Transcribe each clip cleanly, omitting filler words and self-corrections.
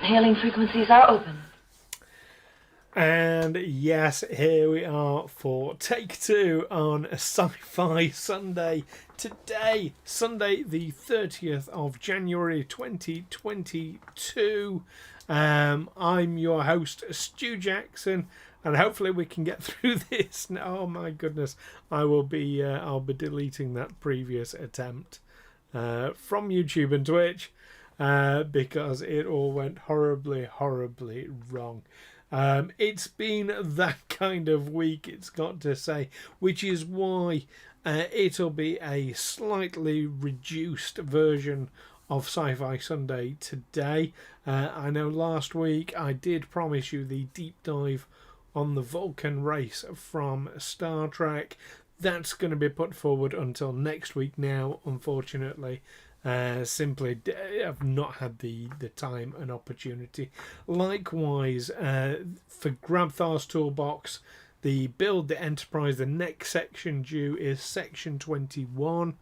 Hailing frequencies are open. And yes, here we are for take two on Sci-Fi Sunday. Today, Sunday the 30th of January 2022. I'm your host, Stu Jackson, and hopefully we can get through this. Oh my goodness, I'll be deleting that previous attempt from YouTube and Twitch because it all went horribly wrong. It's been that kind of week, it's got to say, which is why it'll be a slightly reduced version of Sci-Fi Sunday today. I know last week I did promise you the deep dive on the Vulcan race from Star Trek. That's going to be put forward until next week now, unfortunately. Simply have not had the time and opportunity. Likewise, for Grabthar's Toolbox, the Build the Enterprise, the next section due is section 21.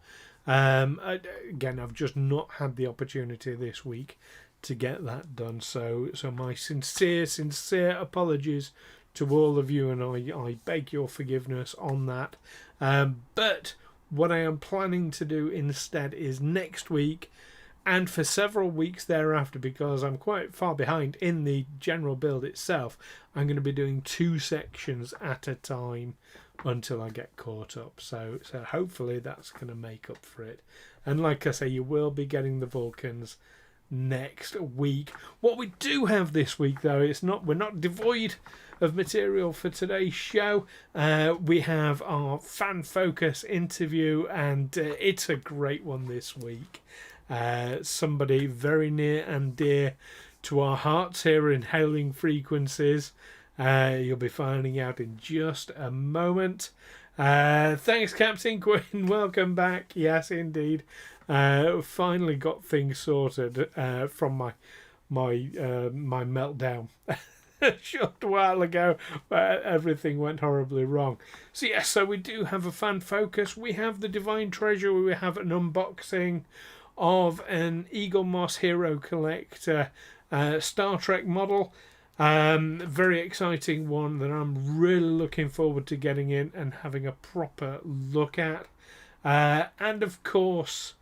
Again, I've just not had the opportunity this week to get that done. So my sincere apologies to all of you, and I beg your forgiveness on that. But what I am planning to do instead is next week and for several weeks thereafter, because I'm quite far behind in the general build itself, I'm going to be doing two sections at a time until I get caught up. So hopefully that's going to make up for it. And like I say, you will be getting the Vulcans next week. What we do have this week, though, we're not devoid of material for today's show. We have our fan focus interview, and it's a great one this week. Somebody very near and dear to our hearts here in Hailing Frequencies. You'll be finding out in just a moment. Thanks, Captain Quinn. Welcome back. Yes, indeed. Finally got things sorted from my meltdown a short while ago, where everything went horribly wrong. So we do have a fan focus. We have the Divine Treasury. We have an unboxing of an Eagle Moss Hero Collector Star Trek model. Very exciting one that I'm really looking forward to getting in and having a proper look at. And of course,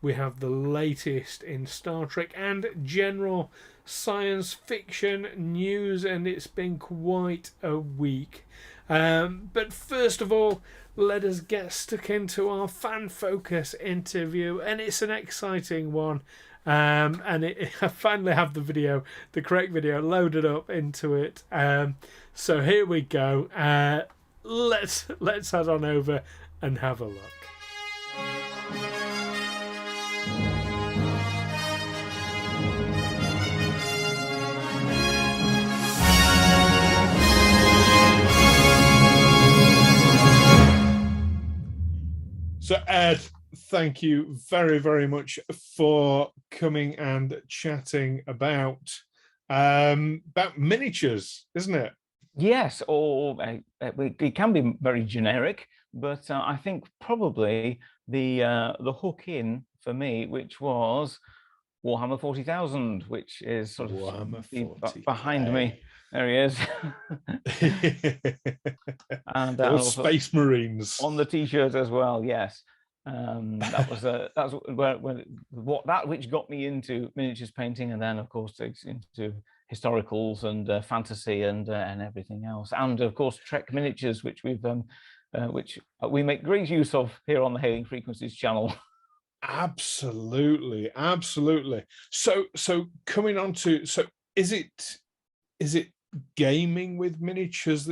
we have the latest in Star Trek and general science fiction news, and it's been quite a week. But first of all, let us get stuck into our fan focus interview, and it's an exciting one. And I finally have the correct video loaded up into it. So here we go. Let's head on over and have a look. So Ed, thank you very much for coming and chatting about miniatures, isn't it? Yes, or it can be very generic, but I think probably the hook in for me, which was Warhammer 40,000, which is sort of behind me. There he is. And Space Marines on the T-shirt as well. Yes, that's which got me into miniatures painting, and then of course into historicals and fantasy and everything else, and of course Trek miniatures, which we make great use of here on the Hailing Frequencies channel. Absolutely. So coming on to, is it gaming with miniatures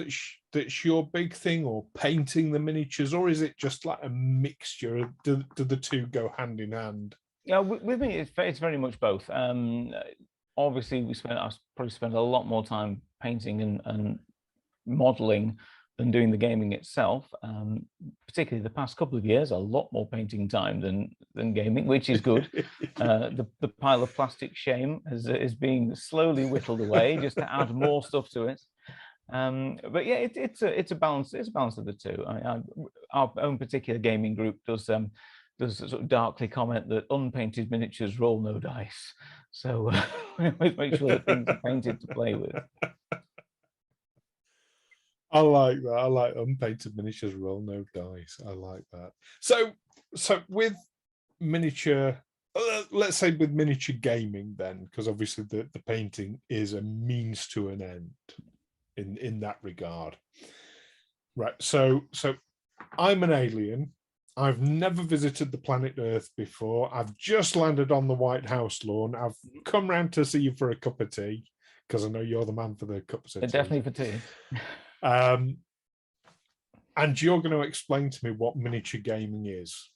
that's your big thing, or painting the miniatures, or is it just like a mixture? Do the two go hand in hand? Yeah, with me it's very much both. Obviously I probably spent a lot more time painting and modeling than doing the gaming itself. Particularly the past couple of years, a lot more painting time than gaming, which is good. The pile of plastic shame is being slowly whittled away just to add more stuff to it. But yeah, it's a balance. It's a balance of the two. Our own particular gaming group does sort of darkly comment that unpainted miniatures roll no dice. So we always make sure that things are painted to play with. I like that. I like unpainted miniatures, roll no dice. I like that. So with miniature, let's say with miniature gaming, then, because obviously the painting is a means to an end in that regard, right? So I'm an alien. I've never visited the planet Earth before. I've just landed on the White House lawn. I've come round to see you for a cup of tea because I know you're the man for the cups of tea. Definitely for tea. And you're going to explain to me what miniature gaming is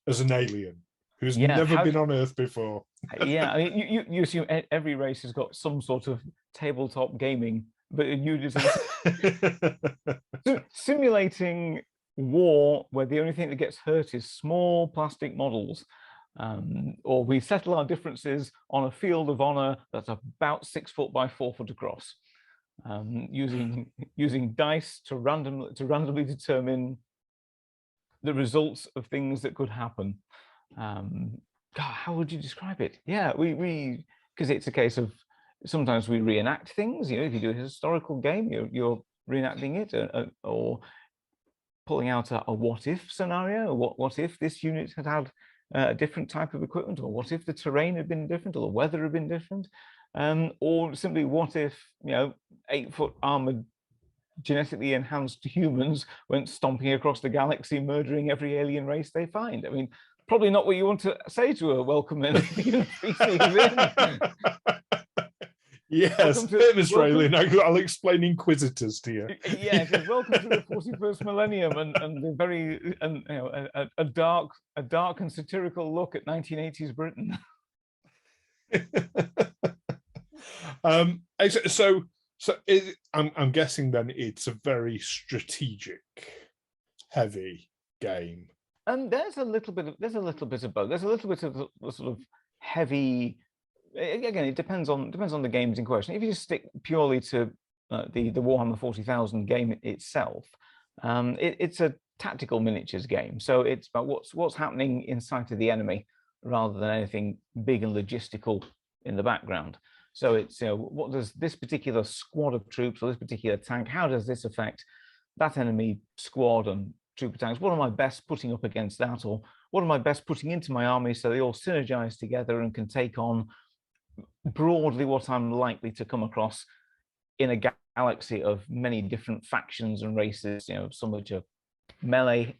as an alien who's never been on Earth before. Yeah, I mean, you assume every race has got some sort of tabletop gaming, but you just simulating war where the only thing that gets hurt is small plastic models. Or we settle our differences on a field of honor that's about 6 foot by 4 foot across, using dice to randomly determine the results of things that could happen. God, how would you describe it? Yeah, we because it's a case of sometimes we reenact things. You know, if you do a historical game, you're reenacting it, or pulling out a what if scenario. What if this unit had a different type of equipment, or what if the terrain had been different, or the weather had been different, or simply what if 8-foot armored genetically enhanced humans went stomping across the galaxy, murdering every alien race they find. I mean, probably not what you want to say to a welcome alien species in. Yes, famous alien. I'll explain Inquisitors to you. Yeah, because welcome to the 41st millennium and the very a dark and satirical look at 1980s Britain. I'm guessing then it's a very strategic heavy game. And there's a little bit of both. There's a little bit of the sort of heavy. Again, it depends on the games in question. If you just stick purely to the Warhammer 40,000 game itself, it's a tactical miniatures game. So it's about what's happening in sight of the enemy rather than anything big and logistical in the background. So it's what does this particular squad of troops or this particular tank, how does this affect that enemy squad and troop tanks? What am I best putting up against that, or what am I best putting into my army so they all synergize together and can take on broadly what I'm likely to come across in a galaxy of many different factions and races, some which are melee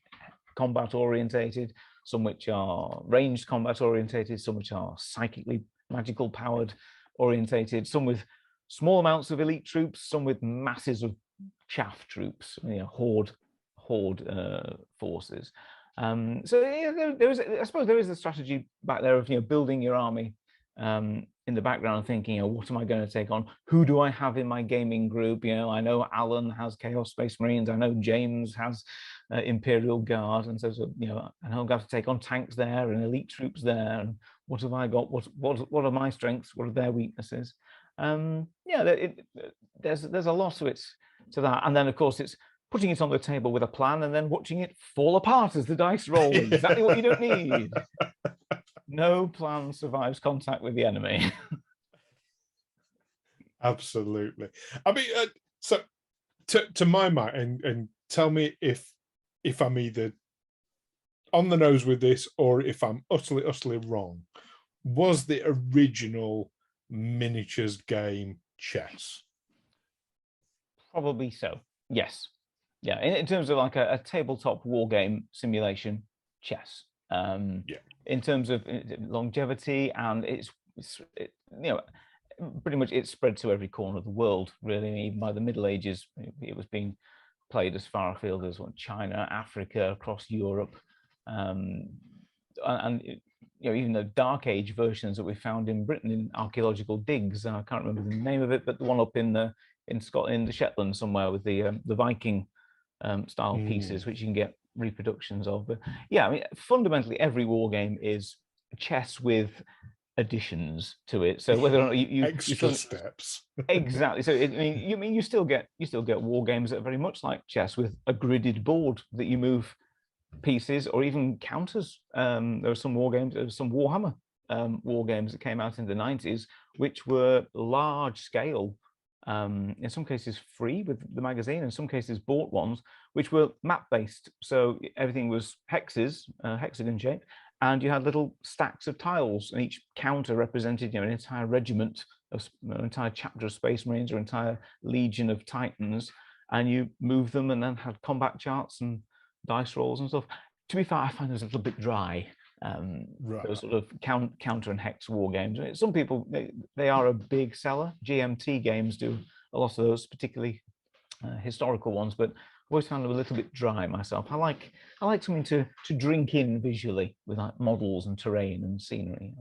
combat orientated, some which are ranged combat orientated, some which are psychically magical powered orientated, some with small amounts of elite troops, some with masses of chaff troops, horde forces. So there is, I suppose, there is a strategy back there of building your army in the background, thinking, what am I going to take on? Who do I have in my gaming group? I know Alan has Chaos Space Marines. I know James has Imperial Guard, and so I know I'm going to have to take on tanks there and elite troops there. And what have I got? What are my strengths? What are their weaknesses? There's a lot to it, to that, and then of course it's putting it on the table with a plan and then watching it fall apart as the dice roll. Exactly what you don't need. No plan survives contact with the enemy. Absolutely. I mean, so to my mind, and tell me if I'm either on the nose with this or if I'm utterly wrong. Was the original miniatures game chess? Probably so. Yes. Yeah. In terms of like a tabletop war game simulation, chess. In terms of longevity, and it's pretty much it's spread to every corner of the world, really. Even by the Middle Ages, it was being played as far afield as China, Africa, across Europe, and even the Dark Age versions that we found in Britain in archaeological digs. I can't remember the name of it, but the one up in Scotland, in the Shetland somewhere, with the Viking style pieces, which you can get reproductions of. But yeah, I mean, fundamentally every war game is chess with additions to it. So whether or not you extra steps. Exactly. So you still get war games that are very much like chess, with a gridded board that you move pieces or even counters. There are some war games, there's some Warhammer war games that came out in the 90s, which were large scale, in some cases free with the magazine, in some cases bought ones, which were map based. So everything was hexes, hexagon shaped, and you had little stacks of tiles, and each counter represented, an entire regiment of an entire chapter of Space Marines or entire legion of Titans, and you moved them and then had combat charts and dice rolls and stuff. To be fair, I find those a little bit dry. Right. Those sort of counter and hex war games. Some people, they are a big seller. GMT games do a lot of those, particularly historical ones, but I've always found them a little bit dry myself. I like something to drink in visually with like models and terrain and scenery.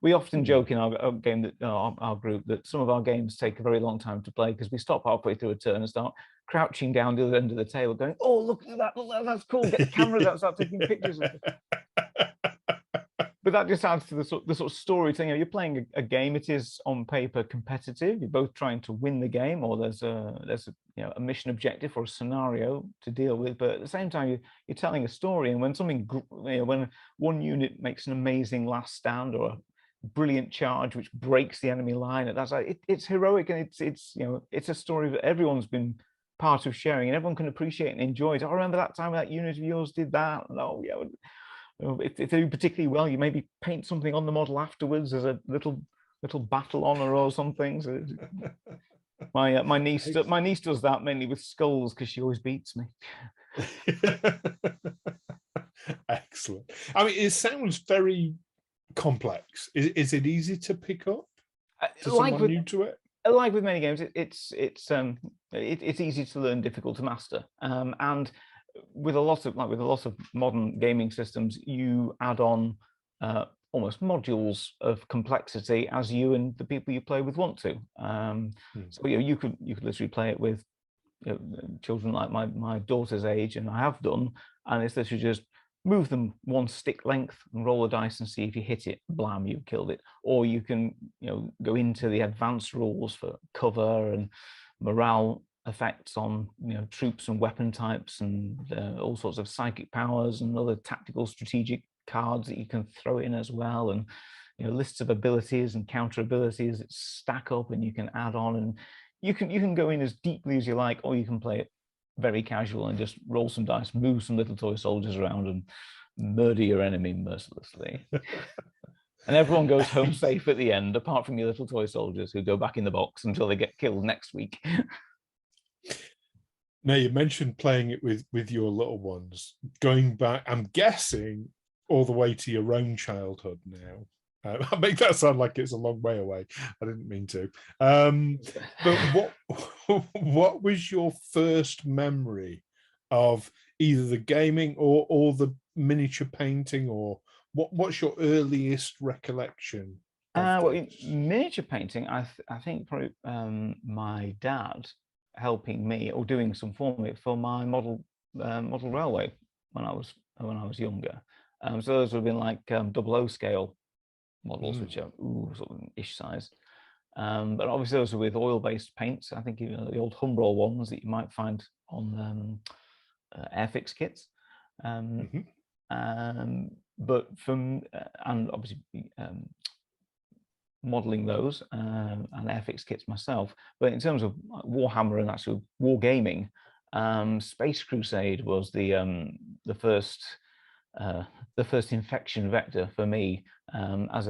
We often joke in our game that our group that some of our games take a very long time to play because we stop halfway through a turn and start crouching down the other end of the table, going, "Oh, look at that! That's cool! Get the cameras out, start taking pictures." But that just adds to the sort of storytelling. You're playing a game. It is on paper competitive. You're both trying to win the game, or there's a a mission objective or a scenario to deal with. But at the same time, you're telling a story. And when something, when one unit makes an amazing last stand or a brilliant charge which breaks the enemy line, that's like it's heroic, and it's a story that everyone's been part of sharing, and everyone can appreciate and enjoy it. I remember that time that unit of yours did that. And, oh yeah. If they do particularly well, you maybe paint something on the model afterwards as a little battle honor or something. So my niece does that mainly with skulls because she always beats me. Excellent. I mean, it sounds very complex. Is it easy to pick up to someone new to it? Like with many games, it's easy to learn, difficult to master, and with a lot of modern gaming systems, you add on almost modules of complexity as you and the people you play with want to. So you could literally play it with children like my daughter's age, and I have done, and it's literally just move them one stick length and roll a dice and see if you hit it. Blam, you've killed it. Or you can go into the advanced rules for cover and morale effects on troops and weapon types and all sorts of psychic powers and other tactical strategic cards that you can throw in as well, and lists of abilities and counter abilities that stack up and you can add on, and you can go in as deeply as you like, or you can play it very casual and just roll some dice, move some little toy soldiers around and murder your enemy mercilessly. And everyone goes home safe at the end, apart from your little toy soldiers who go back in the box until they get killed next week. Now, you mentioned playing it with your little ones, going back, I'm guessing, all the way to your own childhood now. I make that sound like it's a long way away. I didn't mean to. But what was your first memory of either the gaming or the miniature painting, or what's your earliest recollection? Well, in miniature painting, I think probably my dad helping me or doing some for me for my model railway when I was younger. So those would have been like 00 scale models, which are sort of ish size. But obviously those are with oil-based paints. I think the old Humbrol ones that you might find on Airfix kits. But from and obviously modeling those and Airfix kits myself. But in terms of Warhammer and actual war gaming, Space Crusade was the first infection vector for me. I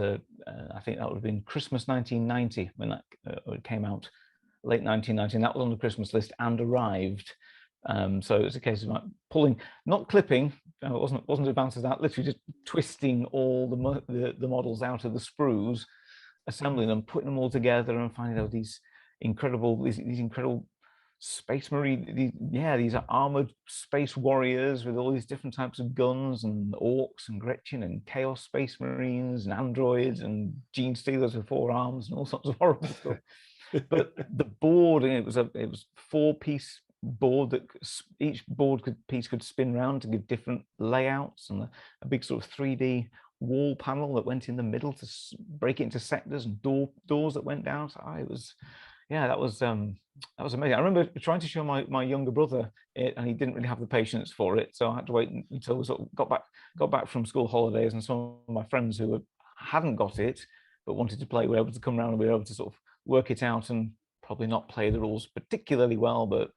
think that would have been Christmas 1990 when that it came out, late 1990. And that was on the Christmas list and arrived. So it was a case of like pulling, not clipping. It wasn't advanced as that. Literally just twisting all the models out of the sprues, assembling them, putting them all together, and finding out these incredible space marine. These are armored space warriors with all these different types of guns, and orcs and Gretchen and chaos space marines and androids and gene stealers with 4 arms and all sorts of horrible stuff. But the board, it was 4-piece board that each piece could spin around to give different layouts, and a big sort of 3D wall panel that went in the middle to break it into sectors, and doors that went down. So that was amazing. I remember trying to show my younger brother it, and he didn't really have the patience for it. So I had to wait until we sort of got back from school holidays, and some of my friends who were hadn't got it but wanted to play were able to come around and be able to sort of work it out and probably not play the rules particularly well, but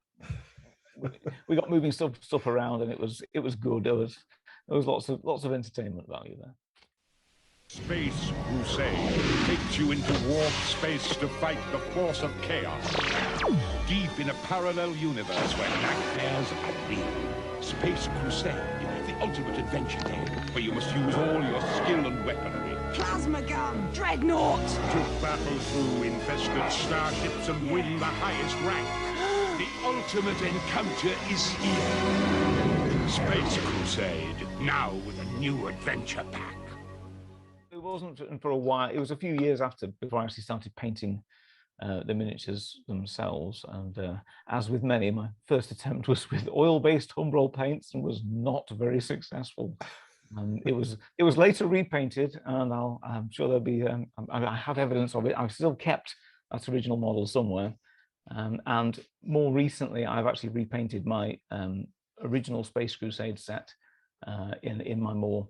we got moving stuff around, and it was good. There was lots of entertainment value there. Space Crusade takes you into warp space to fight the force of chaos. Deep in a parallel universe where nightmares are real. Space Crusade, the ultimate adventure game, where you must use all your skill and weaponry. Plasma gun! Dreadnought! To battle through infested starships and win the highest rank. The ultimate encounter is here. Space Crusade, now with a new adventure pack. It wasn't for a while. It was a few years before I actually started painting the miniatures themselves. And as with many, my first attempt was with oil-based Humbrol paints and was not very successful. It was later repainted, and I'm sure there'll be. I have evidence of it. I've still kept that original model somewhere. And more recently, I've actually repainted my original Space Crusade set in my more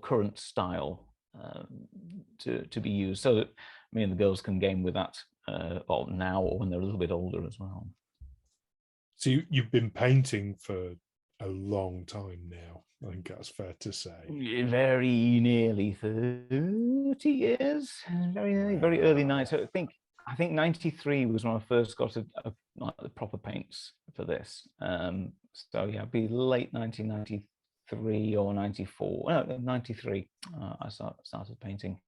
current style to be used, so that me and the girls can game with that now or when they're a little bit older as well. So you've been painting for a long time now. I think that's fair to say. Very nearly 30 years. Very early 90s. I think 93 was when I first got like the proper paints for this. So yeah, it'd be late 1993 or 94. No, 93. I started painting,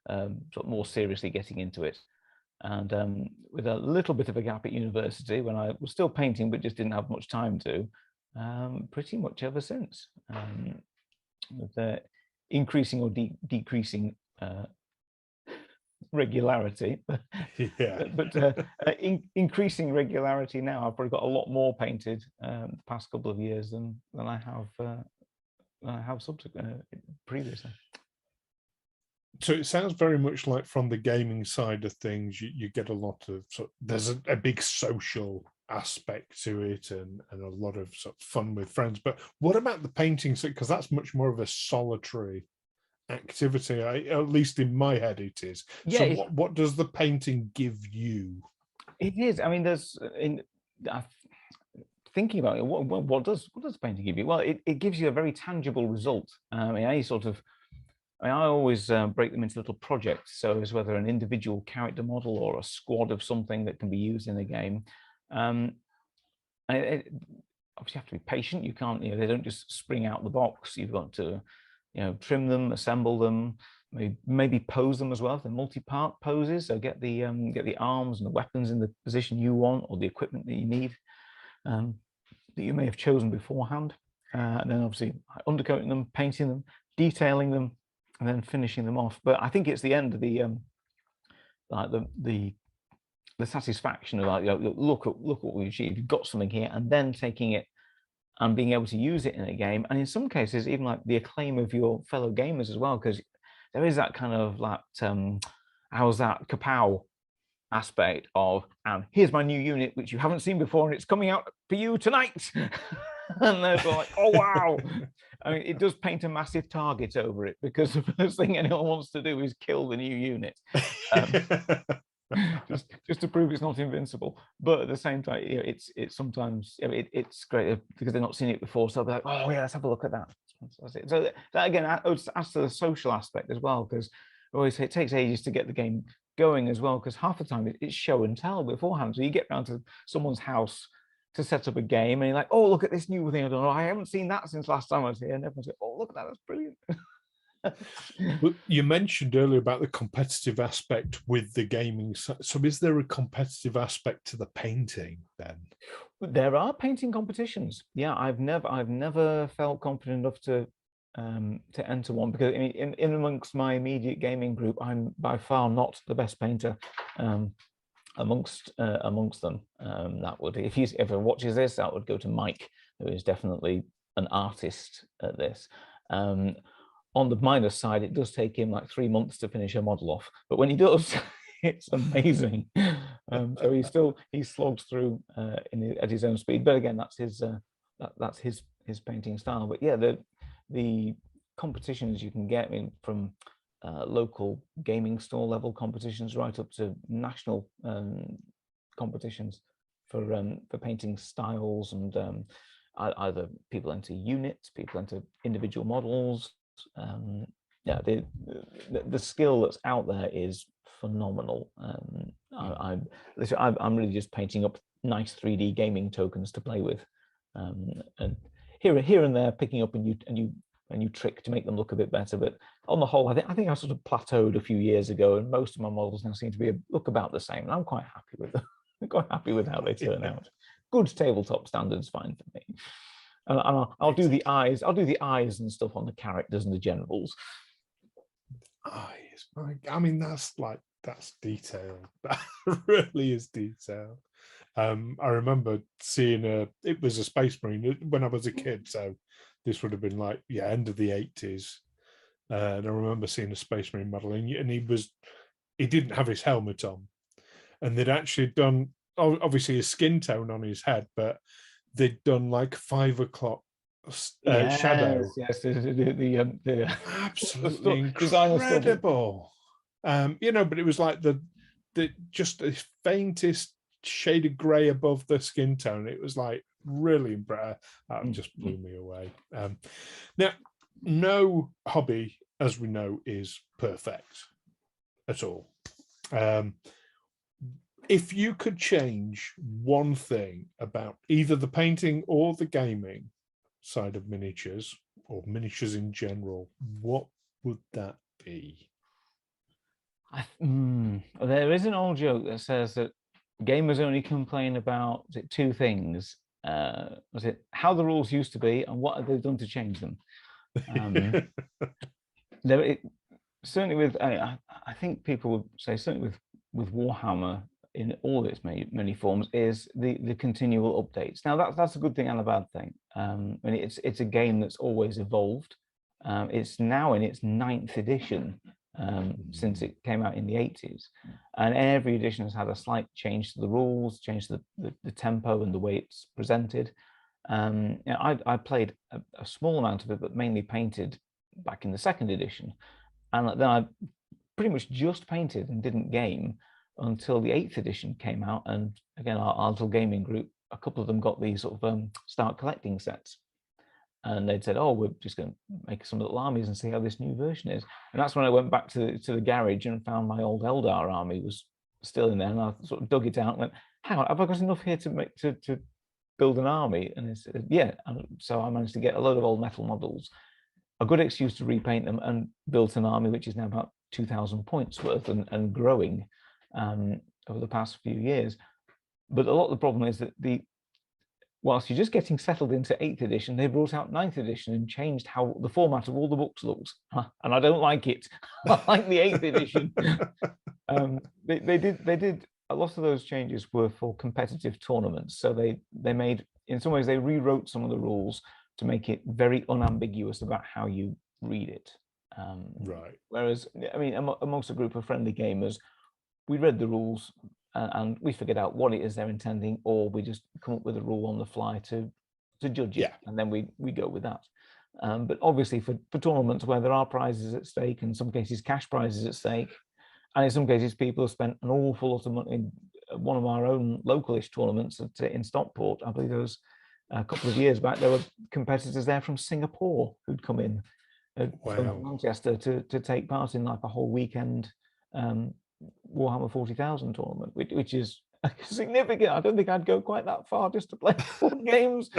sort of more seriously getting into it. And with a little bit of a gap at university when I was still painting but just didn't have much time to, pretty much ever since. With increasing or decreasing regularity, Yeah. but increasing regularity now. I've probably got a lot more painted the past couple of years than I have previously. So it sounds very much like from the gaming side of things, you get a lot of there's a big social aspect to it and a lot of sort of fun with friends. But what about the painting? Because that's much more of a solitary activity. At least in my head it is. Yeah, so what does the painting give you? It is. I mean, thinking about it, what does painting give you? Well, it gives you a very tangible result. I mean, I always break them into little projects. So it's whether an individual character model or a squad of something that can be used in a game. Obviously, you have to be patient. You can't, they don't just spring out the box. You've got to, trim them, assemble them, maybe pose them as well. They're multi-part poses. So get the arms and the weapons in the position you want, or the equipment that you need that you may have chosen beforehand. And then obviously undercoating them, painting them, detailing them, and then finishing them off. But I think it's the end of the satisfaction of like, look what we achieved. You've got something here, and then taking it and being able to use it in a game, and in some cases even like the acclaim of your fellow gamers as well, because there is that kind of like how's that kapow aspect of, and here's my new unit which you haven't seen before and it's coming out for you tonight. And they're like, oh wow. I mean, it does paint a massive target over it, because the first thing anyone wants to do is kill the new unit. Just to prove it's not invincible. But at the same time, it's sometimes it's great because they're not seen it before, so they're like, oh yeah, let's have a look at that. So that again adds to the social aspect as well, because always it takes ages to get the game going as well, because half the time it's show and tell beforehand. So you get round to someone's house to set up a game, and you're like, oh, look at this new thing. I don't know, I haven't seen that since last time I was here. And everyone's like, oh, look at that, that's brilliant. Well, you mentioned earlier about the competitive aspect with the gaming. So is there a competitive aspect to the painting then? There are painting competitions. Yeah, I've never felt confident enough to enter one, because I mean, in amongst my immediate gaming group, I'm by far not the best painter amongst them. That would, if he ever watches this, that would go to Mike, who is definitely an artist at this. On the minus side, it does take him like 3 months to finish a model off, but when he does, it's amazing. So he slogs through at his own speed. But again, that's his painting style. But yeah, the competitions you can get, I mean, from local gaming store level competitions right up to national competitions for painting styles, and either people enter units, people enter individual models. Yeah, the skill that's out there is phenomenal. I'm really just painting up nice 3D gaming tokens to play with, and here and there picking up a new trick to make them look a bit better. But on the whole, I think I sort of plateaued a few years ago, and most of my models now seem to look about the same, and I'm quite happy with them. I'm quite happy with how they turn out. Good tabletop standards, fine for me. And I'll do the eyes. I'll do the eyes and stuff on the characters and the generals. Eyes, I mean, that's detailed. That really is detailed. I remember seeing it was a Space Marine when I was a kid, so this would have been like end of the 80s. And I remember seeing a Space Marine model, and he didn't have his helmet on, and they'd actually done obviously a skin tone on his head, but they'd done like 5 o'clock shadow. Yes, the absolutely incredible. But it was like the just the faintest shade of grey above the skin tone. It was like really impressive. That just blew me away. Now, no hobby, as we know, is perfect at all. If you could change one thing about either the painting or the gaming side of miniatures, or miniatures in general, what would that be? There is an old joke that says that gamers only complain about two things. Was it how the rules used to be, and what have they done to change them? Certainly with, I think people would say, certainly with Warhammer in all its many forms, is the continual updates. Now that's a good thing and a bad thing. It's a game that's always evolved. It's now in its 9th edition since it came out in the 80s, and every edition has had a slight change to the rules, change to the tempo and the way it's presented. I played a small amount of it, but mainly painted back in the 2nd edition, and then I pretty much just painted and didn't game until the 8th edition came out. And again, our little gaming group, a couple of them got these sort of start collecting sets, and they'd said, oh, we're just going to make some little armies and see how this new version is. And that's when I went back to the garage and found my old Eldar army was still in there, and I sort of dug it out and went, hang on, have I got enough here to build an army? And it said, yeah. And so I managed to get a load of old metal models, a good excuse to repaint them, and built an army which is now about 2,000 points worth and growing over the past few years. But a lot of the problem is that whilst you're just getting settled into 8th edition, they brought out 9th edition and changed how the format of all the books looks, and I don't like it. I like the 8th edition. They did a lot of those changes were for competitive tournaments, so they made, in some ways, they rewrote some of the rules to make it very unambiguous about how you read it. Right. Whereas, I mean, amongst a group of friendly gamers, we read the rules and we figured out what it is they're intending, or we just come up with a rule on the fly to judge it, and then we go with that. But obviously for tournaments where there are prizes at stake, in some cases cash prizes at stake, and in some cases people have spent an awful lot of money. In one of our own localish tournaments in Stockport, I believe there was a couple of years back, there were competitors there from Singapore who'd come in from Manchester to take part in like a whole weekend Warhammer 40,000 tournament, which is significant. I don't think I'd go quite that far just to play 4 games.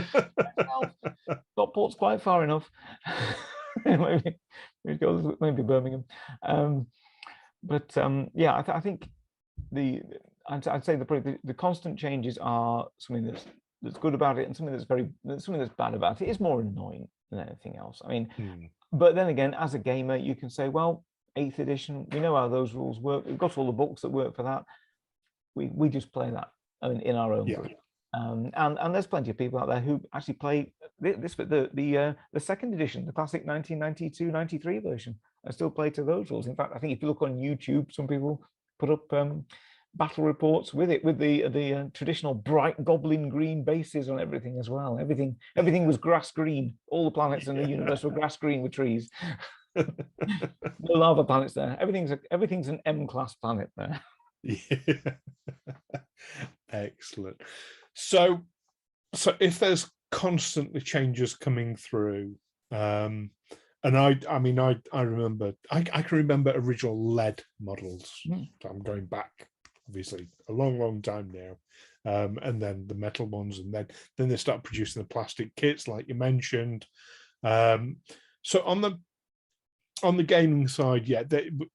Stockport's quite far enough. maybe Birmingham. Yeah, I think I'd say the constant changes are something that's good about it, and something that's bad about it. It's more annoying than anything else. I mean, but then again, as a gamer, you can say, well, 8th edition, we know how those rules work. We've got all the books that work for that. We just play that in our own group. And there's plenty of people out there who actually play the 2nd edition, the classic 1992-93 version. I still play to those rules. In fact, I think if you look on YouTube, some people put up battle reports with the traditional bright goblin green bases on everything as well. Everything was grass green. All the planets in the universe were grass green with trees. No lava planets there. Everything's an M-class planet there. Yeah. Excellent. So if there's constantly changes coming through, and I mean I remember I can remember original lead models. I'm going back obviously a long time now, and then the metal ones, and then they start producing the plastic kits like you mentioned. So on the gaming side, yeah,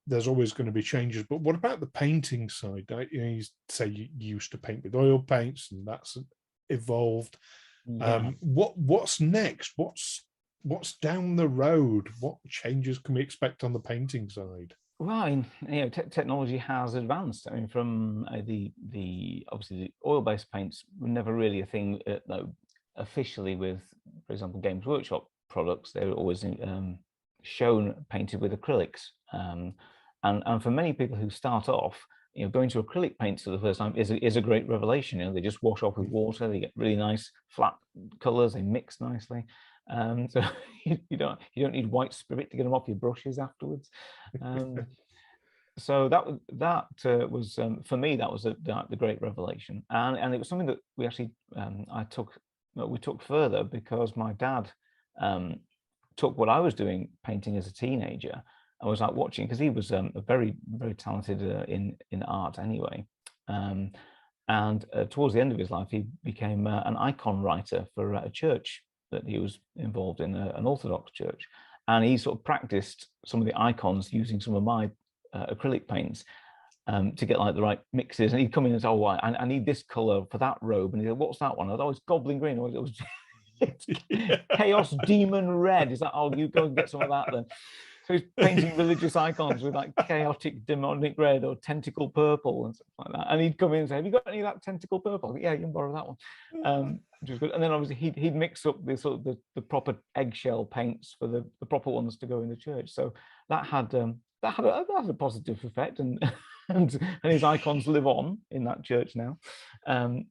there's always going to be changes. But what about the painting side? You say you used to paint with oil paints, and that's evolved. Yeah. What's next? What's down the road? What changes can we expect on the painting side? Well, technology has advanced. I mean, from the obviously the oil-based paints were never really a thing officially with, for example, Games Workshop products. They were always shown painted with acrylics, and for many people who start off, going to acrylic paints for the first time is a great revelation. They just wash off with water. They get really nice flat colors. They mix nicely. So you don't need white spirit to get them off your brushes afterwards. So that was for me, that was the great revelation, and it was something that we actually we took further, because my dad took what I was doing painting as a teenager. I was like watching, because he was a very talented in art anyway, and towards the end of his life he became an icon writer for a church that he was involved in, an Orthodox church, and he sort of practiced some of the icons using some of my acrylic paints to get like the right mixes. And he'd come in and say, "Oh, I need this color for that robe," and he said, "What's that one?" I was, "Oh, it's Goblin Green." It was it's Chaos Demon Red. Is that, "Oh, you go and get some of that then." So he's painting religious icons with like chaotic demonic red or tentacle purple and stuff like that. And he'd come in and say, "Have you got any of that tentacle purple?" "Yeah, you can borrow that one." Which was good. And then obviously he'd mix up the sort of the proper eggshell paints for the proper ones to go in the church. So that had a positive effect, and and his icons live on in that church now. And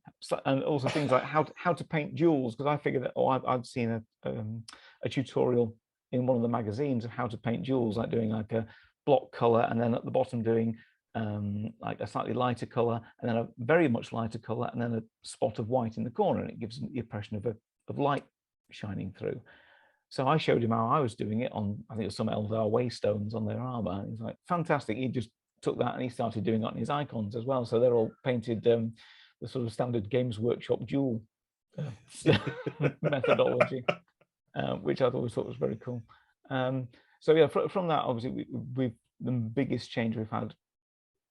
also things like how to paint jewels, because I figured that I'd seen a tutorial in one of the magazines of how to paint jewels, like doing like a block color, and then at the bottom doing like a slightly lighter color, and then a very much lighter color, and then a spot of white in the corner, and it gives the impression of light shining through. So I showed him how I was doing it on, I think it was some Eldar waystones on their armor. And he's like, fantastic. He just took that and he started doing it on his icons as well. So they're all painted the sort of standard Games Workshop jewel methodology, which I thought was very cool. So yeah, from that, obviously, we've the biggest change we've had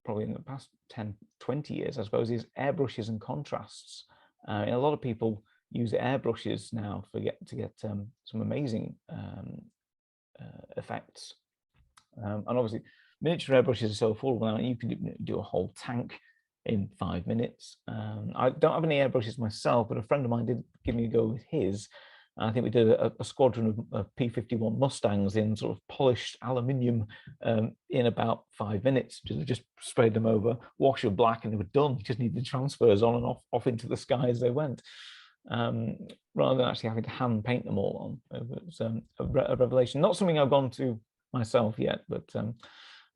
probably in the past 10, 20 years, I suppose, is airbrushes and contrasts. And a lot of people use airbrushes now to get some amazing effects. And obviously, miniature airbrushes are so affordable now, and you can do a whole tank in 5 minutes. I don't have any airbrushes myself, but a friend of mine did give me a go with his. And I think we did a squadron of P-51 Mustangs in sort of polished aluminium in about 5 minutes. Just sprayed them over, wash of black, and they were done. You just needed the transfers on and off into the sky as they went, rather than actually having to hand paint them all on. It was a revelation. Not something I've gone to myself yet, but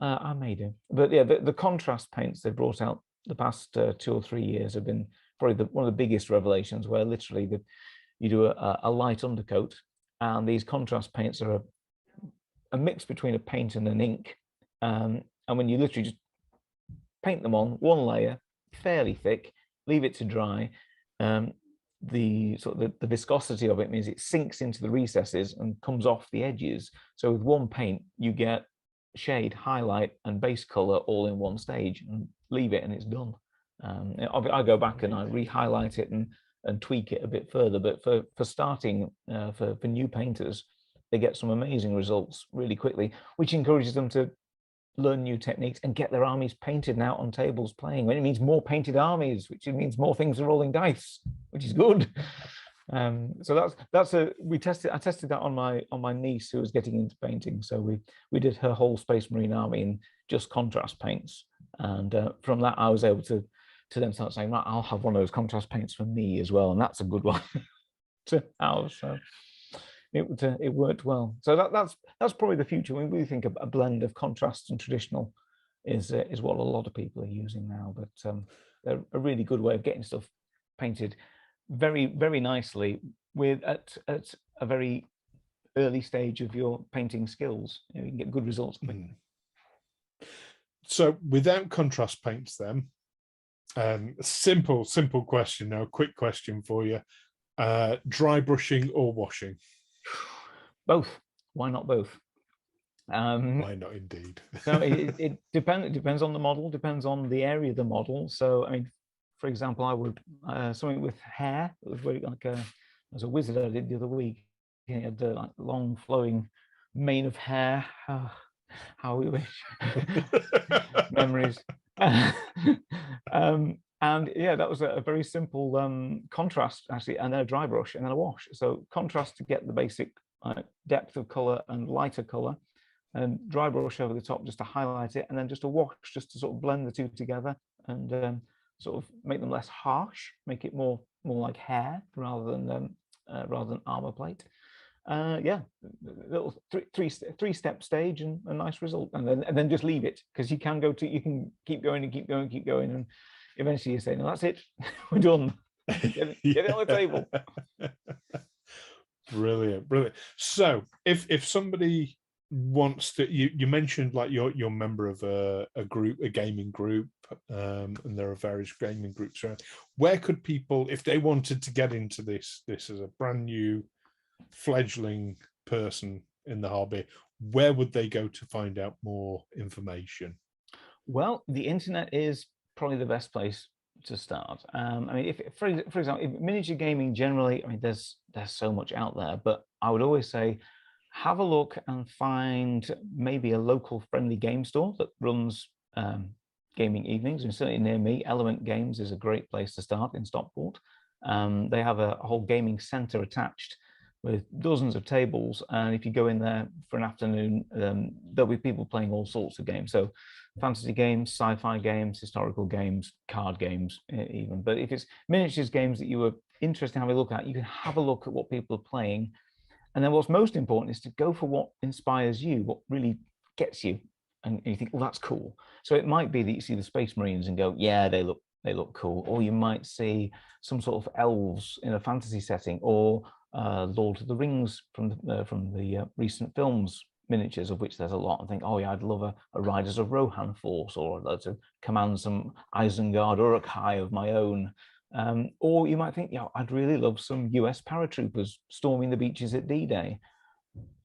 I may do. But yeah, the contrast paints they've brought out the past 2 or 3 years have been probably one of the biggest revelations, where literally you do a light undercoat, and these contrast paints are a mix between a paint and an ink. And when you literally just paint them on one layer, fairly thick, leave it to dry, the viscosity of it means it sinks into the recesses and comes off the edges. So with one paint, you get shade, highlight, and base color all in one stage, and leave it, and it's done. I go back and I re-highlight it and tweak it a bit further. But for starting, for new painters, they get some amazing results really quickly, which encourages them to learn new techniques and get their armies painted and out on tables playing. When it means more painted armies, which means more things are rolling dice, which is good. So I tested that on my niece who was getting into painting. So we did her whole Space Marine army in just contrast paints, and from that I was able to then start saying, right, I'll have one of those contrast paints for me as well, and that's a good one to have. So it worked well. So that's probably the future. When we think a blend of contrast and traditional is what a lot of people are using now. But a really good way of getting stuff painted very, very nicely with at a very early stage of your painting skills. You can get good results quick. So without contrast paints then, simple question now, quick question for you. Dry brushing or washing? Both. Why not both? Why not indeed? So it depends on the model, depends on the area of the model. So I mean, for example, I would something with hair. It was very like as a wizard I did the other week. He had the like long flowing mane of hair. Oh, how we wish. Memories. And yeah, that was a very simple contrast actually, and then a dry brush and then a wash. So contrast to get the basic depth of color and lighter color, and dry brush over the top just to highlight it, and then just a wash just to sort of blend the two together and sort of make them less harsh, make it more like hair rather than armor plate. Yeah, little three-step stage and a nice result, and then just leave it, because you can keep going and keep going, and eventually you say, no, that's it, we're done. Get it on the table. Brilliant. So if somebody wants to, you mentioned like you're a member of a group, a gaming group, and there are various gaming groups around. Where could people, if they wanted to get into this as a brand new fledgling person in the hobby, where would they go to find out more information? Well, the internet is probably the best place to start. I mean, if for example, if miniature gaming generally, I mean, there's so much out there, but I would always say have a look and find maybe a local friendly game store that runs gaming evenings. And certainly near me, Element Games is a great place to start in Stockport. They have a whole gaming center attached with dozens of tables, and if you go in there for an afternoon, there'll be people playing all sorts of games. So fantasy games, sci-fi games, historical games, card games even. But if it's miniatures games that you were interested in having a look at, you can have a look at what people are playing. And then what's most important is to go for what inspires you, what really gets you. And you think, well, that's cool. So it might be that you see the Space Marines and go, yeah, they look cool. Or you might see some sort of elves in a fantasy setting, or Lord of the Rings from the recent films miniatures, of which there's a lot, and think, oh yeah, I'd love a Riders of Rohan force, or to command some Isengard Uruk-hai of my own. Or you might think, yeah, I'd really love some US paratroopers storming the beaches at D-Day.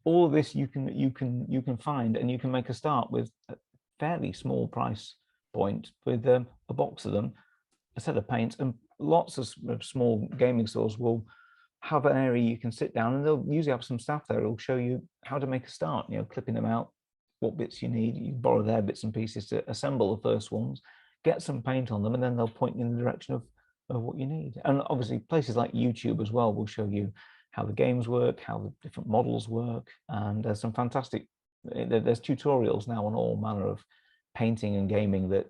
All of this you can find, and you can make a start with a fairly small price point with a box of them, a set of paints, and lots of small gaming stores will have an area you can sit down, and they'll usually have some staff there who'll show you how to make a start, clipping them out, what bits you need. You borrow their bits and pieces to assemble the first ones, get some paint on them, and then they'll point you in the direction of what you need. And obviously places like YouTube as well will show you how the games work, how the different models work, and there's some fantastic, there's tutorials now on all manner of painting and gaming that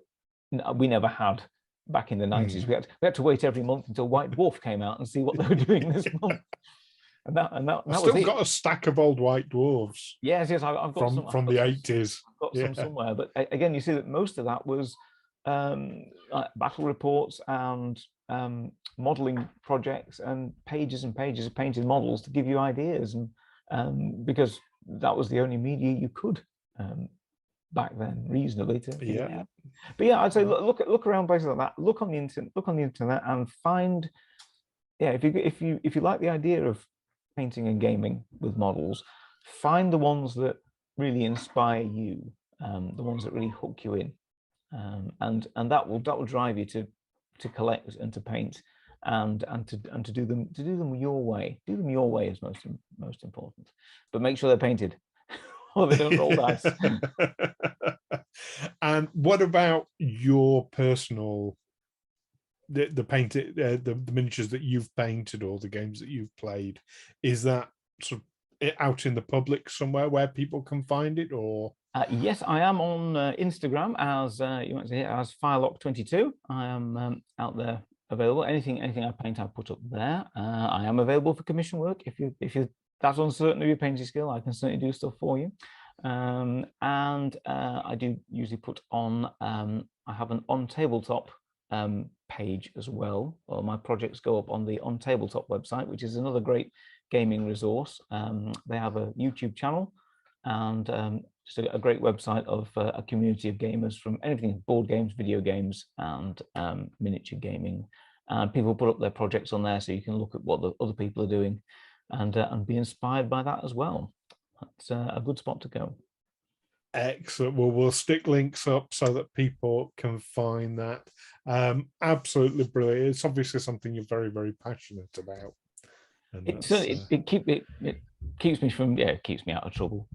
we never had back in the 90s. We had to wait every month until White Dwarf came out and see what they were doing this month. And that I've still got a stack of old White Dwarves. Yes, I've got some from the 80s. I've got some somewhere, but again, you see that most of that was battle reports and modeling projects and pages and pages of painted models to give you ideas, and because that was the only media you could back then reasonably to But yeah, I'd say look around places like that, look on the internet and find, if you like the idea of painting and gaming with models, find the ones that really inspire you, the ones that really hook you in, and that will drive you to collect and to paint and to do them your way. Do them your way is most important, but make sure they're painted. Or they don't roll dice. And what about your personal, the painted, the miniatures that you've painted or the games that you've played? Is that sort of out in the public somewhere where people can find it, or? Yes, I am on Instagram as you might say as Firelock22. I am out there available. Anything I paint, I put up there. I am available for commission work if you're that's uncertain of your painting skill, I can certainly do stuff for you. And I do usually put on, I have an on tabletop page as well. Well, my projects go up on the On Tabletop website, which is another great gaming resource. They have a YouTube channel and just a great website of a community of gamers from anything board games, video games, and miniature gaming. And people put up their projects on there, so you can look at what the other people are doing and be inspired by that as well. That's a good spot to go. Excellent. Well, we'll stick links up so that people can find that. Absolutely brilliant. It's obviously something you're very, very passionate about. And it keeps me from, it keeps me out of trouble.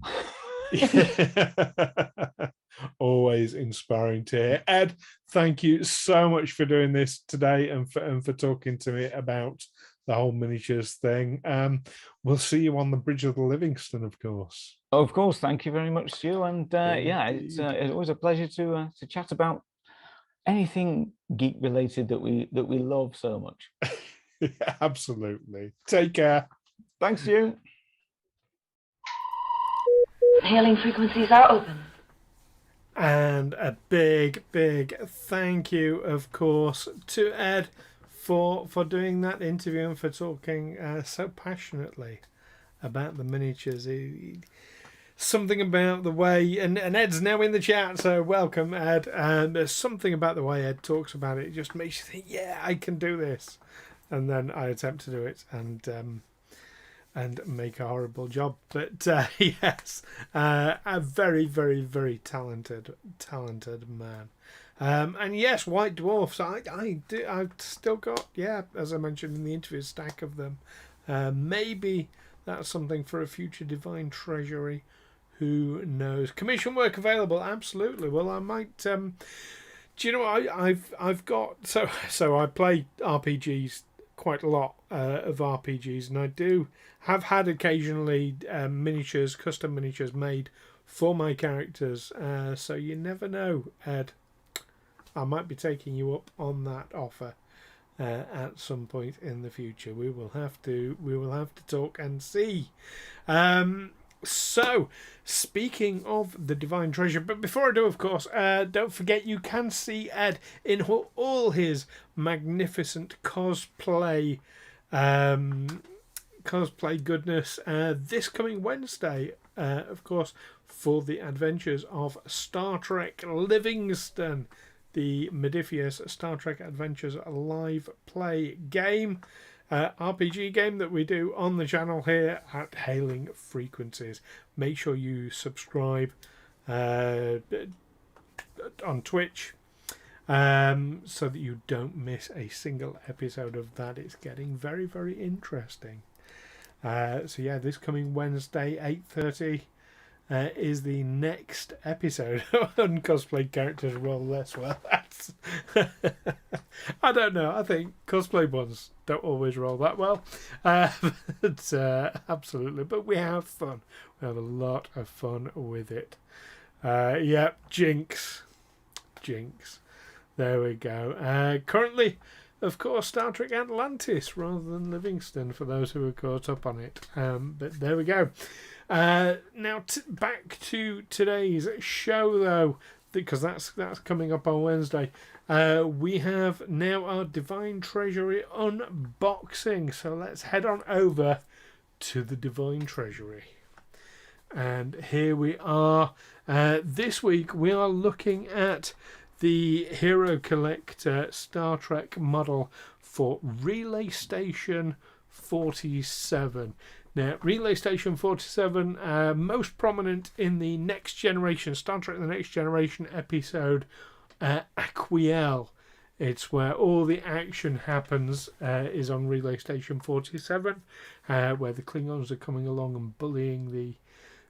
Always inspiring to hear. Ed, thank you so much for doing this today and for talking to me about the whole miniatures thing. We'll see you on the Bridge of the Livingston, of course. Of course, thank you very much, Stu. And it's always a pleasure to chat about anything geek related that we love so much. Yeah, absolutely. Take care. Thanks, Stu. Hailing frequencies are open. And a big, big thank you, of course, to Ed for doing that interview and for talking so passionately about the miniatures. Something about the way, and Ed's now in the chat, so welcome, Ed. There's something about the way Ed talks about it. It just makes you think, yeah, I can do this. And then I attempt to do it and make a horrible job. But yes, a very, very, very talented man. And yes, White Dwarfs. I've still got, as I mentioned in the interview, a stack of them. Maybe that's something for a future Divine Treasury. Who knows? Commission work available? Absolutely. Well, I might. Do you know what I've got? So I play RPGs quite a lot of RPGs, and I do have had occasionally miniatures, custom miniatures made for my characters. So you never know, Ed. I might be taking you up on that offer at some point in the future. We will have to talk and see. So, speaking of the Divine Treasure, but before I do, of course, don't forget you can see Ed in all his magnificent cosplay goodness this coming Wednesday, of course, for the adventures of Star Trek Livingston, the Modifius Star Trek Adventures live play game. RPG game that we do on the channel here at Hailing Frequencies. Make sure you subscribe on Twitch so that you don't miss a single episode of that. It's getting very, very interesting. So yeah, this coming Wednesday 8:30 is the next episode. Uncosplay characters roll less well. That's I don't know. I think cosplay ones don't always roll that well. But, absolutely. But we have fun. We have a lot of fun with it. Jinx. There we go. Currently, of course, Star Trek Atlantis rather than Livingston for those who are caught up on it. But there we go. Now back to today's show, though, because that's coming up on Wednesday. We have now our Divine Treasury unboxing. So let's head on over to the Divine Treasury. And here we are. This week we are looking at the Hero Collector Star Trek model for Relay Station 47. Now, Relay Station 47, most prominent in the Next Generation, Star Trek The Next Generation episode, Aquiel. It's where all the action happens, is on Relay Station 47, where the Klingons are coming along and bullying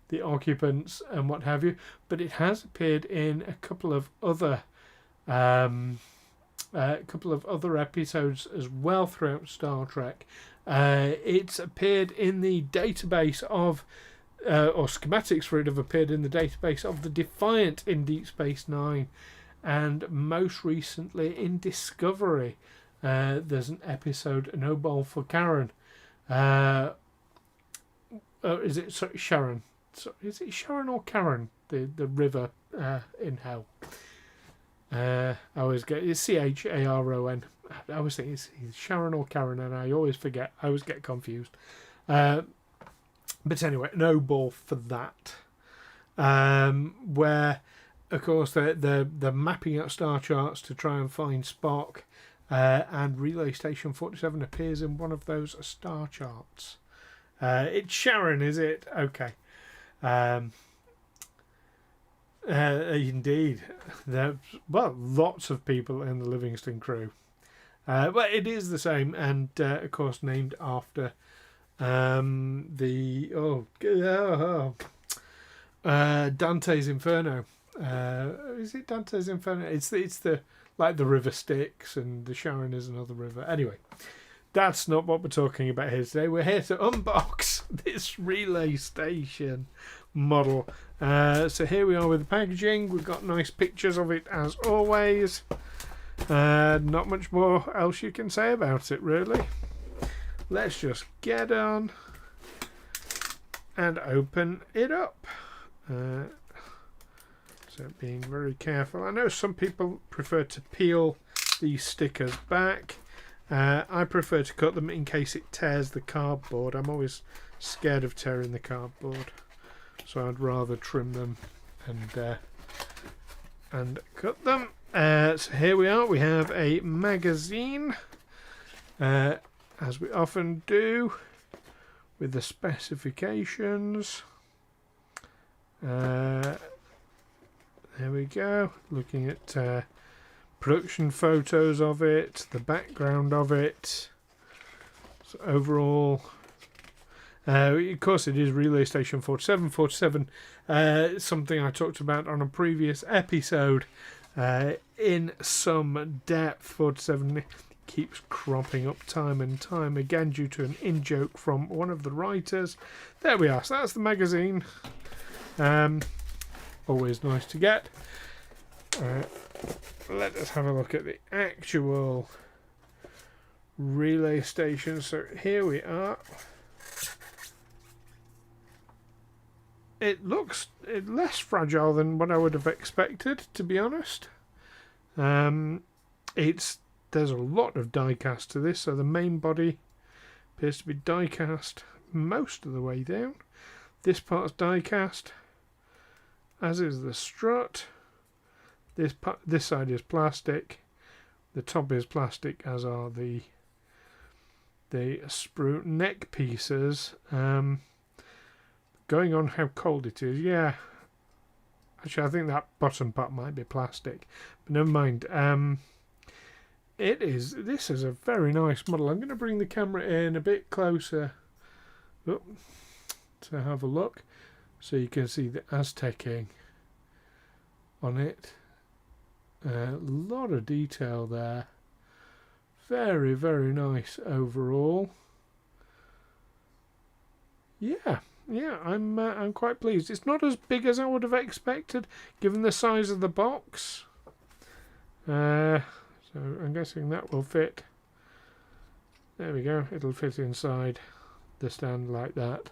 the occupants and what have you. But it has appeared in a couple of other episodes as well throughout Star Trek. It's appeared in the database of, or schematics for it have appeared in the database of the Defiant in Deep Space Nine, and most recently in Discovery. There's an episode, No Bowl for Karen, is it Sharon? Is it Sharon or Karen? The river in hell. I always get it's Charon. I always think it's Sharon or Karen, and I always forget. I always get confused. But anyway, no ball for that. Where, of course, they're mapping out star charts to try and find Spock, and Relay Station 47 appears in one of those star charts. It's Sharon, is it? Okay. Indeed. Lots of people in the Livingston crew. But it is the same, and of course named after Dante's Inferno. Is it Dante's Inferno? It's the like the river Styx, and the Sharon is another river. Anyway, that's not what we're talking about here today. We're here to unbox this Relay Station model. So here we are with the packaging. We've got nice pictures of it as always. Not much more else you can say about it, really. Let's just get on and open it up. So being very careful. I know some people prefer to peel these stickers back. I prefer to cut them in case it tears the cardboard. I'm always scared of tearing the cardboard, so I'd rather trim them and cut them. So here we are. We have a magazine, as we often do, with the specifications. There we go. Looking at production photos of it, the background of it. So overall, of course, it is Relay Station 47. 47, something I talked about on a previous episode in some depth. 47 keeps cropping up time and time again due to an in-joke from one of the writers. There we are. So that's the magazine. Always nice to get. Let us have a look at the actual Relay Station. So here we are. It looks less fragile than what I would have expected, to be honest. There's a lot of die cast to this, so the main body appears to be die cast most of the way down. This part's die cast, as is the strut. This side is plastic. The top is plastic, as are the sprue neck pieces. Going on how cold it is, yeah. Actually, I think that bottom part might be plastic, but never mind. This is a very nice model. I'm going to bring the camera in a bit closer to have a look, so you can see the Aztecing on it. A lot of detail there. Very, very nice overall. Yeah, I'm quite pleased. It's not as big as I would have expected, given the size of the box. So I'm guessing that will fit. There we go. It'll fit inside the stand like that.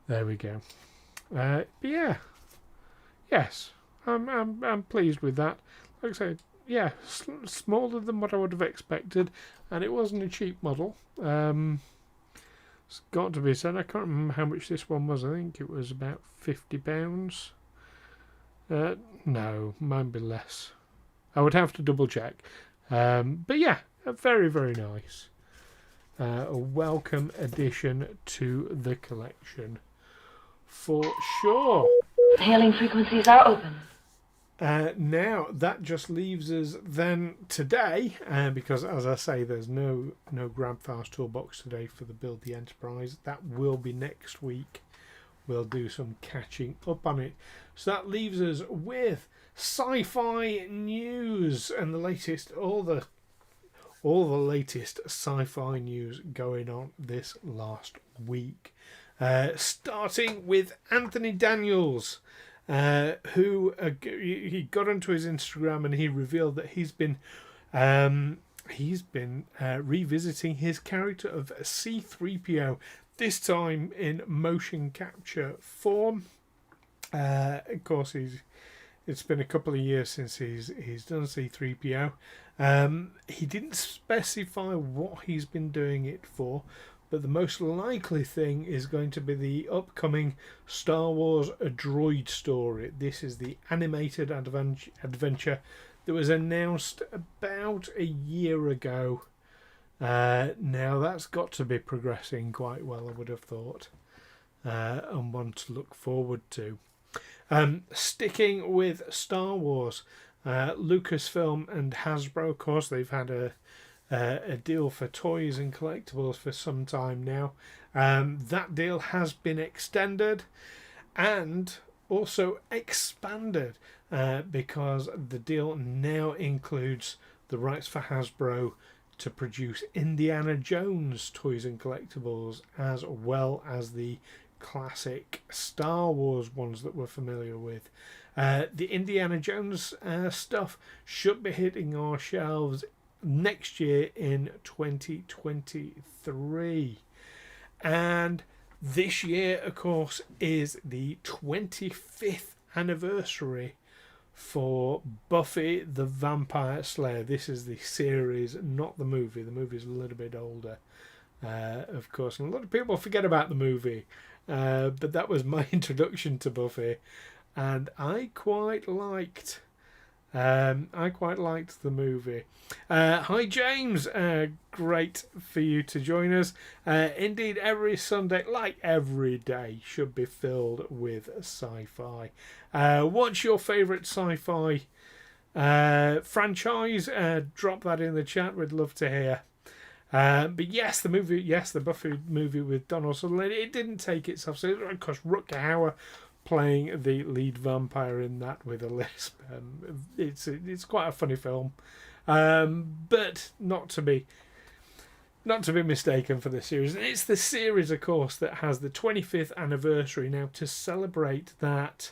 There we go. But yeah, yes, I'm pleased with that. Like I said, yeah, smaller than what I would have expected, and it wasn't a cheap model. It's got to be said. I can't remember how much this one was. I think it was about £50. No, might be less. I would have to double check. But yeah, very, very nice. A welcome addition to the collection, for sure. Hailing frequencies are open. Now that just leaves us then today, because as I say, there's no Grab Fast Toolbox today for the Build the Enterprise. That will be next week. We'll do some catching up on it. So that leaves us with Sci-Fi news and the latest, all the latest sci-fi news going on this last week. Starting with Anthony Daniels. Who he got onto his Instagram and he revealed that he's been revisiting his character of C-3PO, this time in motion capture form. Of course, it's been a couple of years since he's done C-3PO. He didn't specify what he's been doing it for, but the most likely thing is going to be the upcoming Star Wars A Droid story. This is the animated adventure that was announced about a year ago. Now that's got to be progressing quite well, I would have thought, and one to look forward to. Sticking with Star Wars, Lucasfilm and Hasbro, of course, they've had a deal for toys and collectibles for some time now. That deal has been extended and also expanded because the deal now includes the rights for Hasbro to produce Indiana Jones toys and collectibles, as well as the classic Star Wars ones that we're familiar with. The Indiana Jones stuff should be hitting our shelves next year in 2023. And this year, of course, is the 25th anniversary for Buffy the Vampire Slayer. This is the series, not the movie. The movie's a little bit older, of course, and a lot of people forget about the movie, but that was my introduction to Buffy, and I quite liked the movie. Hi James, great for you to join us. Indeed, every Sunday, like every day, should be filled with sci-fi. What's your favourite sci-fi franchise? Drop that in the chat, we'd love to hear. But yes, the Buffy movie with Donald Sutherland, it didn't take itself seriously. Of course, Rutger Hauer playing the lead vampire in that with a lisp. It's quite a funny film, but not to be mistaken for the series. And it's the series, of course, that has the 25th anniversary now. To celebrate that,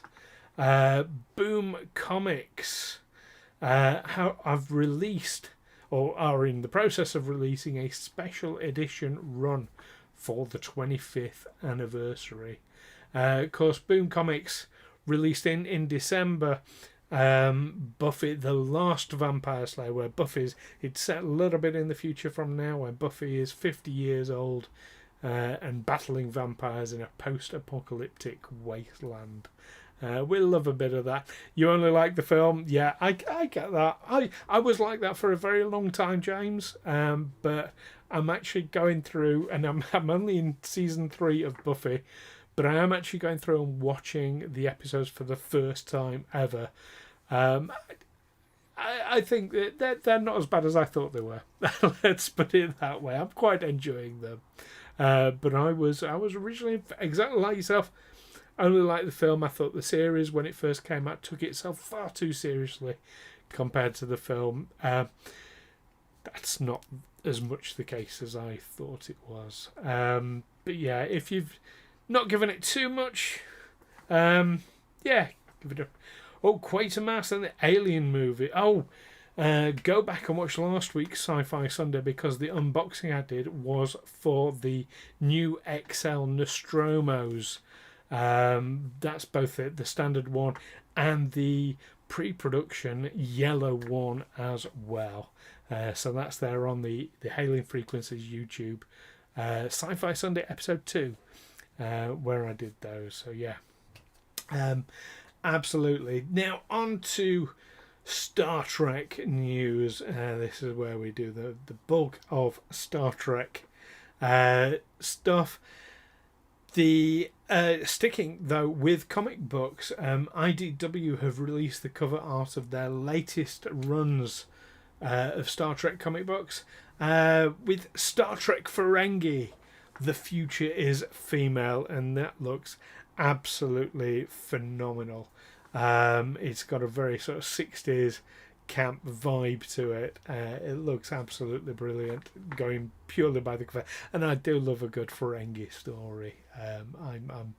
Boom Comics have released, or are in the process of releasing, a special edition run for the 25th anniversary. Of course, Boom Comics released in December Buffy the Last Vampire Slayer, where it's set a little bit in the future from now, where Buffy is 50 years old and battling vampires in a post-apocalyptic wasteland. We'll love a bit of that. You only like the film? Yeah, I get that. I was like that for a very long time, James, but I'm actually going through, and I'm only in season 3 of Buffy, but I am actually going through and watching the episodes for the first time ever. I think that they're not as bad as I thought they were. Let's put it that way. I'm quite enjoying them. But I was originally exactly like yourself. Only like the film. I thought the series, when it first came out, took itself far too seriously compared to the film. That's not as much the case as I thought it was. But yeah, if you've not given it too much, yeah, give it a... Oh, Quatermass and the Alien movie. Oh, go back and watch last week's Sci-Fi Sunday, because the unboxing I did was for the new XL Nostromos. That's both the standard one and the pre-production yellow one as well. So that's there on the Hailing Frequencies YouTube. Sci-Fi Sunday episode 2, where I did those. So yeah. Absolutely. Now on to Star Trek news. This is where we do the bulk of Star Trek stuff. Sticking though with comic books, IDW have released the cover art of their latest runs of Star Trek comic books, with Star Trek Ferengi. The future is female, and that looks absolutely phenomenal. It's got a very sort of 60s camp vibe to it. It looks absolutely brilliant, going purely by the cover, and I do love a good Ferengi story. I'm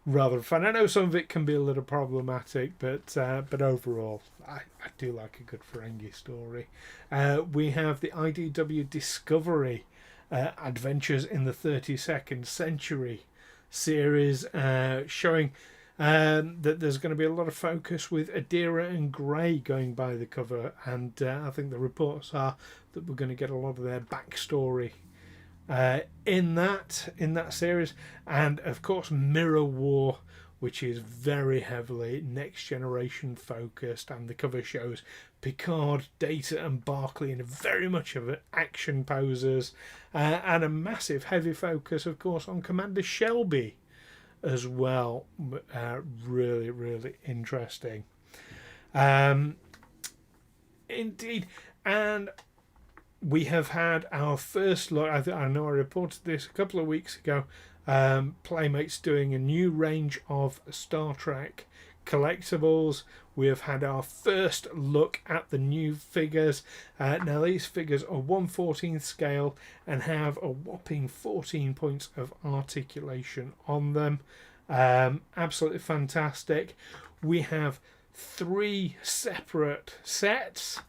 rather a fan. I know some of it can be a little problematic, but overall I do like a good Ferengi story. We have the IDW Discovery Adventures in the 32nd Century series, showing that there's going to be a lot of focus with Adira and Gray going by the cover, and I think the reports are that we're going to get a lot of their backstory in that series. And of course Mirror War, which is very heavily next generation focused, and the cover shows Picard, Data and Barclay in very much of action poses, and a massive heavy focus of course on Commander Shelby as well. Really, really interesting indeed. And we have had our first look. I know I reported this a couple of weeks ago. Playmates doing a new range of Star Trek collectibles. We have had our first look at the new figures. Now these figures are 1/14 scale and have a whopping 14 points of articulation on them. Absolutely fantastic. We have 3 separate sets.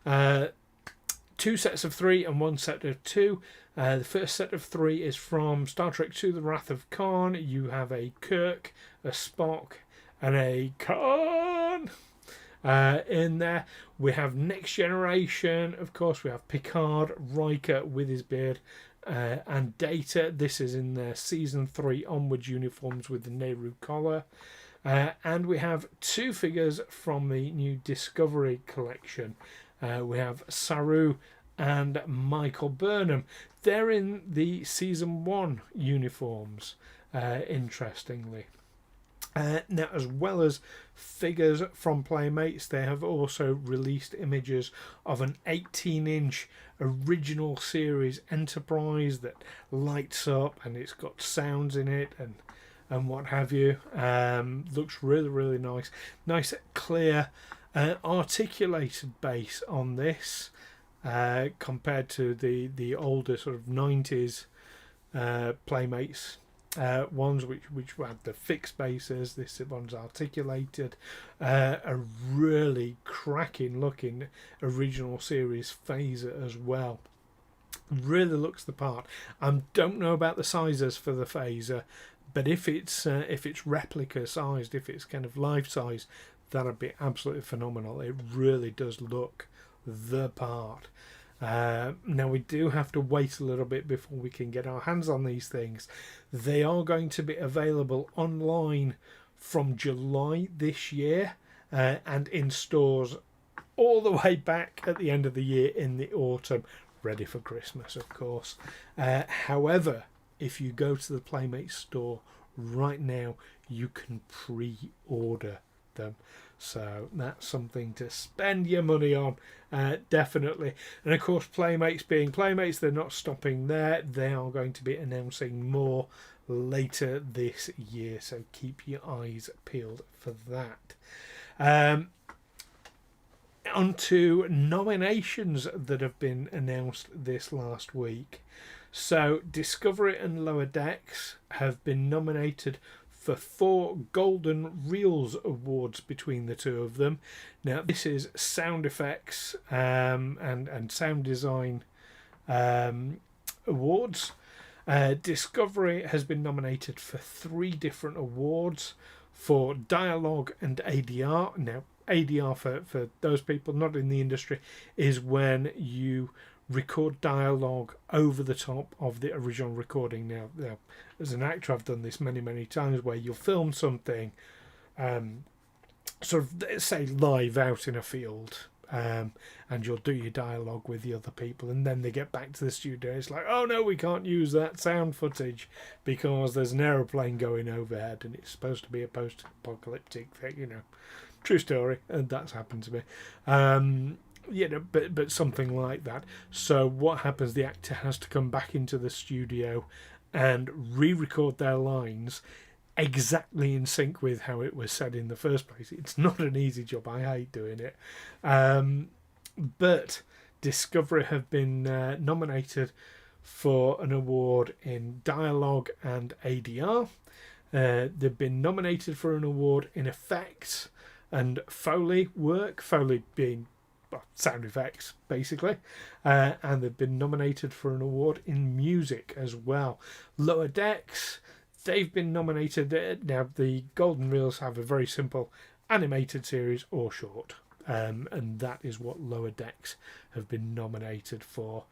2 sets of 3 and 1 set of 2. The first set of 3 is from Star Trek II: The Wrath of Khan. You have a Kirk, a Spock, and a Khan in there. We have Next Generation, of course. We have Picard, Riker with his beard, and Data. This is in their Season 3 onwards uniforms with the Nehru collar. And we have 2 figures from the new Discovery collection. We have Saru and Michael Burnham. They're in the Season 1 uniforms, interestingly. Now, as well as figures from Playmates, they have also released images of an 18-inch original series Enterprise that lights up, and it's got sounds in it and what have you. Looks really, really nice. Nice, clear, articulated base on this, compared to the older sort of 90s Playmates ones, which had the fixed bases. This one's articulated. A really cracking looking original series phaser as well. Really looks the part. I don't know about the sizes for the phaser, but if it's replica sized, if it's kind of life size, that'd be absolutely phenomenal. It really does look the part. Now we do have to wait a little bit before we can get our hands on these things. They are going to be available online from July this year, and in stores all the way back at the end of the year in the autumn, ready for Christmas, of course. However, if you go to the Playmates store right now, you can pre-order them. So that's something to spend your money on, definitely. And of course, Playmates being Playmates, they're not stopping there. They are going to be announcing more later this year, so keep your eyes peeled for that. On to nominations that have been announced this last week. So Discovery and Lower Decks have been nominated for 4 Golden Reels Awards between the two of them. Now this is sound effects and sound design awards. Discovery has been nominated for 3 different awards for dialogue and ADR. Now ADR, for those people not in the industry, is when you record dialogue over the top of the original recording. Now as an actor, I've done this many times, where you'll film something sort of, say, live out in a field, and you'll do your dialogue with the other people, and then they get back to the studio. It's like, oh no, we can't use that sound footage because there's an aeroplane going overhead and it's supposed to be a post-apocalyptic thing, true story, and that's happened to me. But something like that. So what happens, the actor has to come back into the studio and re-record their lines exactly in sync with how it was said in the first place. It's not an easy job. I hate doing it. But Discovery have been nominated for an award in dialogue and ADR. They've been nominated for an award in effects and Foley work. Foley being sound effects, basically. And they've been nominated for an award in music as well. Lower Decks, they've been nominated. Now, the Golden Reels have a very simple animated series or short. And that is what Lower Decks have been nominated for.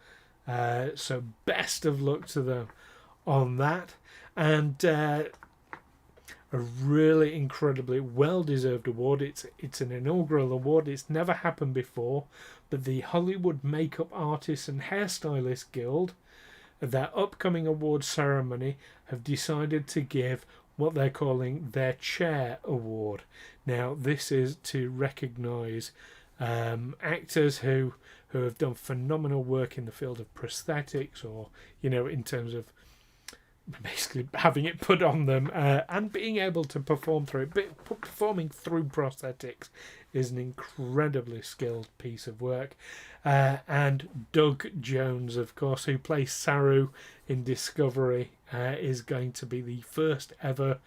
So best of luck to them on that. And a really incredibly well-deserved award. It's an inaugural award. It's never happened before, but the Hollywood Makeup Artists and Hairstylists Guild, at their upcoming award ceremony, have decided to give what they're calling their Chair Award. Now, this is to recognise actors who have done phenomenal work in the field of prosthetics, or, you know, in terms of basically having it put on them and being able to perform through it. But performing through prosthetics is an incredibly skilled piece of work. And Doug Jones, of course, who plays Saru in Discovery, is going to be the first ever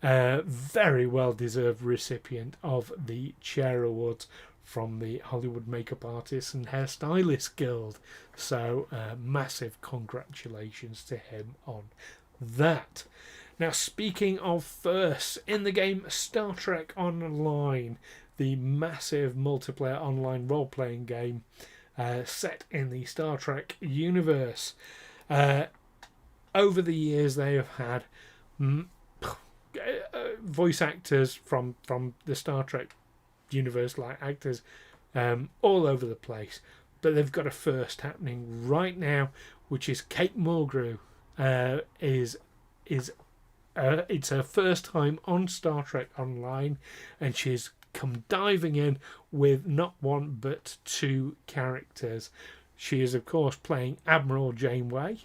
very well-deserved recipient of the Chair Awards from the Hollywood Makeup Artists and Hairstylists Guild. So massive congratulations to him on that. Now, speaking of firsts, in the game Star Trek Online, the massive multiplayer online role-playing game set in the Star Trek universe. Over the years, they have had voice actors from the Star Trek universe, like actors all over the place, but they've got a first happening right now, which is Kate Mulgrew. It's her first time on Star Trek Online, and she's come diving in with not one but two characters. She is, of course, playing Admiral Janeway,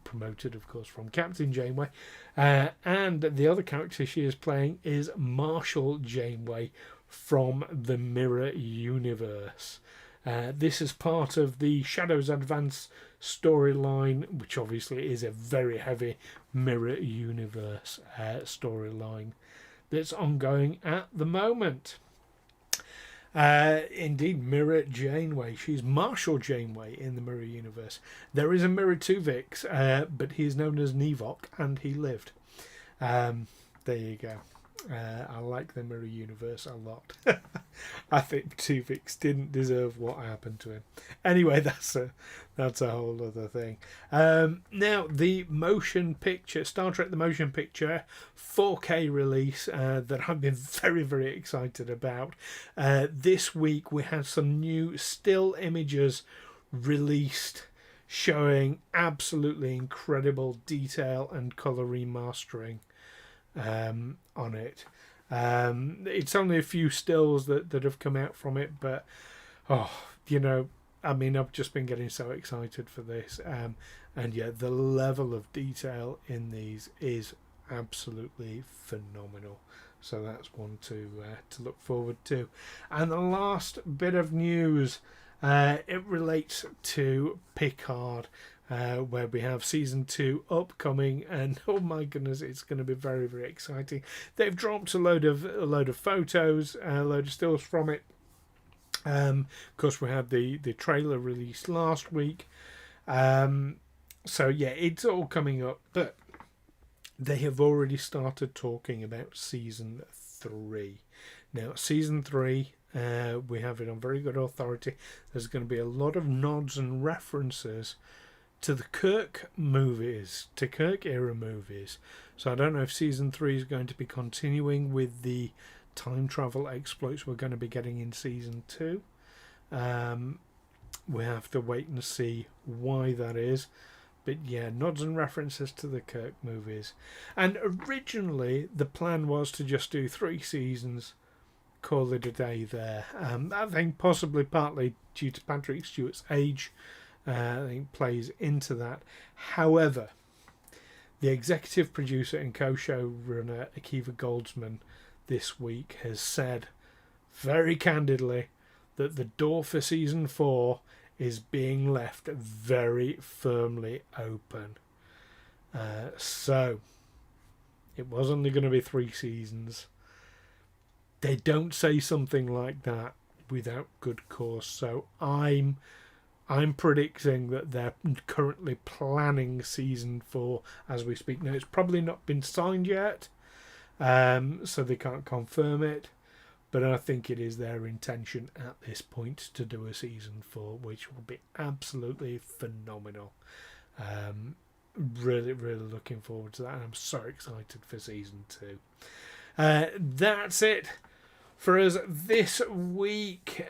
promoted, of course, from Captain Janeway, and the other character she is playing is Marshall Janeway from the Mirror Universe. This is part of the Shadows Advance storyline, which obviously is a very heavy Mirror Universe storyline that's ongoing at the moment. Indeed, Mirror Janeway. She's Marshall Janeway in the Mirror Universe. There is a Mirror Tuvix, but he's known as Nevok, and he lived. There you go. I like the Mirror Universe a lot. I think Tuvix didn't deserve what happened to him. Anyway, that's a whole other thing. Now, the motion picture, Star Trek the Motion Picture 4K release that I've been very, very excited about. This week we had some new still images released showing absolutely incredible detail and colour remastering on it. It's only a few stills that have come out from it, but I mean, I've just been getting so excited for this, and yeah, the level of detail in these is absolutely phenomenal. So that's one to look forward to. And the last bit of news, it relates to Picard, where we have season 2 upcoming, and oh my goodness, it's going to be very, very exciting. They've dropped a load of photos, a load of stills from it. Of course, we had the trailer released last week. So yeah, it's all coming up, but they have already started talking about season 3. Now, season 3, we have it on very good authority. There's going to be a lot of nods and references to the Kirk movies, to Kirk era movies. So I don't know if season 3 is going to be continuing with the time travel exploits we're going to be getting in season 2. We have to wait and see why that is. But yeah, nods and references to the Kirk movies. And originally the plan was to just do 3 seasons, call it a day there. I think possibly partly due to Patrick Stewart's age, I think plays into that. However, the executive producer and co-showrunner Akiva Goldsman this week has said very candidly that the door for season 4 is being left very firmly open. So it was only going to be 3 seasons. They don't say something like that without good cause. So I'm predicting that they're currently planning season 4 as we speak. Now, it's probably not been signed yet, so they can't confirm it. But I think it is their intention at this point to do a season 4, which will be absolutely phenomenal. Really, really looking forward to that. And I'm so excited for season 2. That's it for us this week.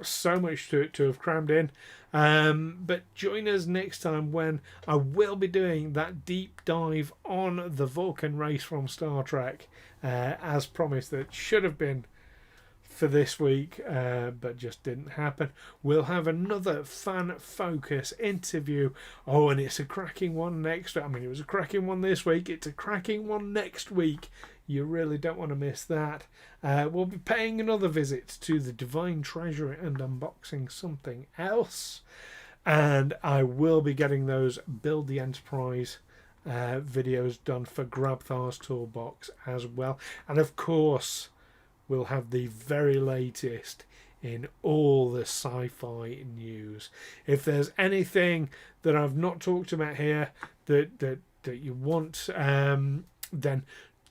So much to have crammed in. But join us next time when I will be doing that deep dive on the Vulcan race from Star Trek. As promised, that should have been for this week, but just didn't happen. We'll have another fan focus interview. Oh, and it's a cracking one next. I mean, it was a cracking one this week. It's a cracking one next week. You really don't want to miss that. We'll be paying another visit to the Divine Treasury and unboxing something else. And I will be getting those Build the Enterprise videos done for Grabthar's Toolbox as well. And of course, we'll have the very latest in all the sci-fi news. If there's anything that I've not talked about here that you want, then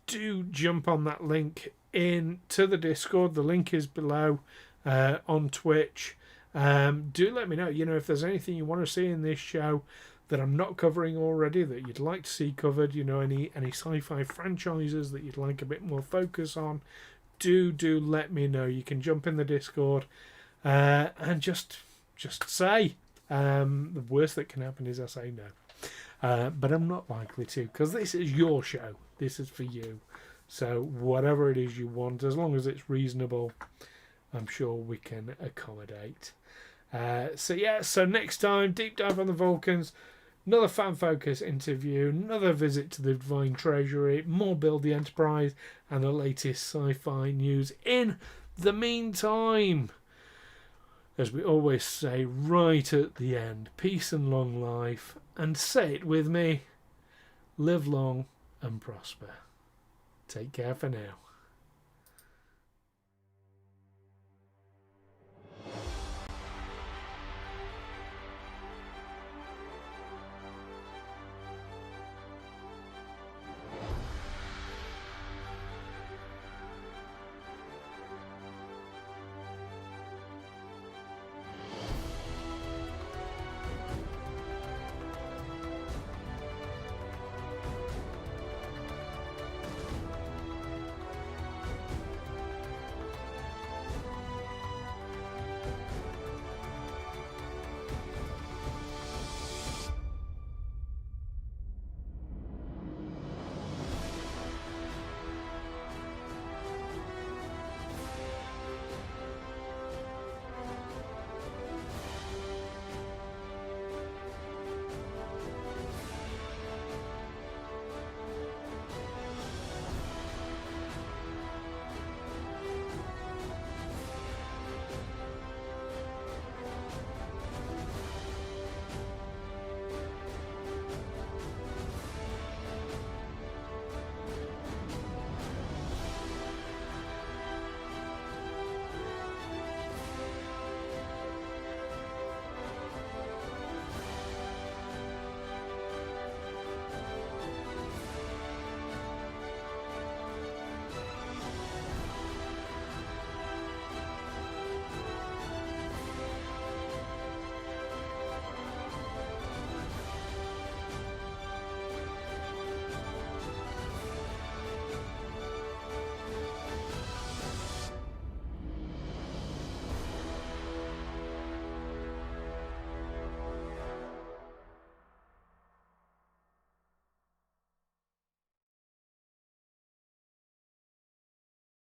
do jump on that link into the Discord. The link is below on Twitch. Do let me know, if there's anything you want to see in this show that I'm not covering already that you'd like to see covered, any sci-fi franchises that you'd like a bit more focus on, do let me know. You can jump in the Discord and just say. The worst that can happen is I say no. But I'm not likely to, because this is your show. This is for you. So whatever it is you want, as long as it's reasonable, I'm sure we can accommodate. So next time, deep dive on the Vulcans, another fan focus interview, another visit to the Divine Treasury, more Build the Enterprise, and the latest sci-fi news. In the meantime, as we always say right at the end, peace and long life, and say it with me, live long and prosper. Take care for now.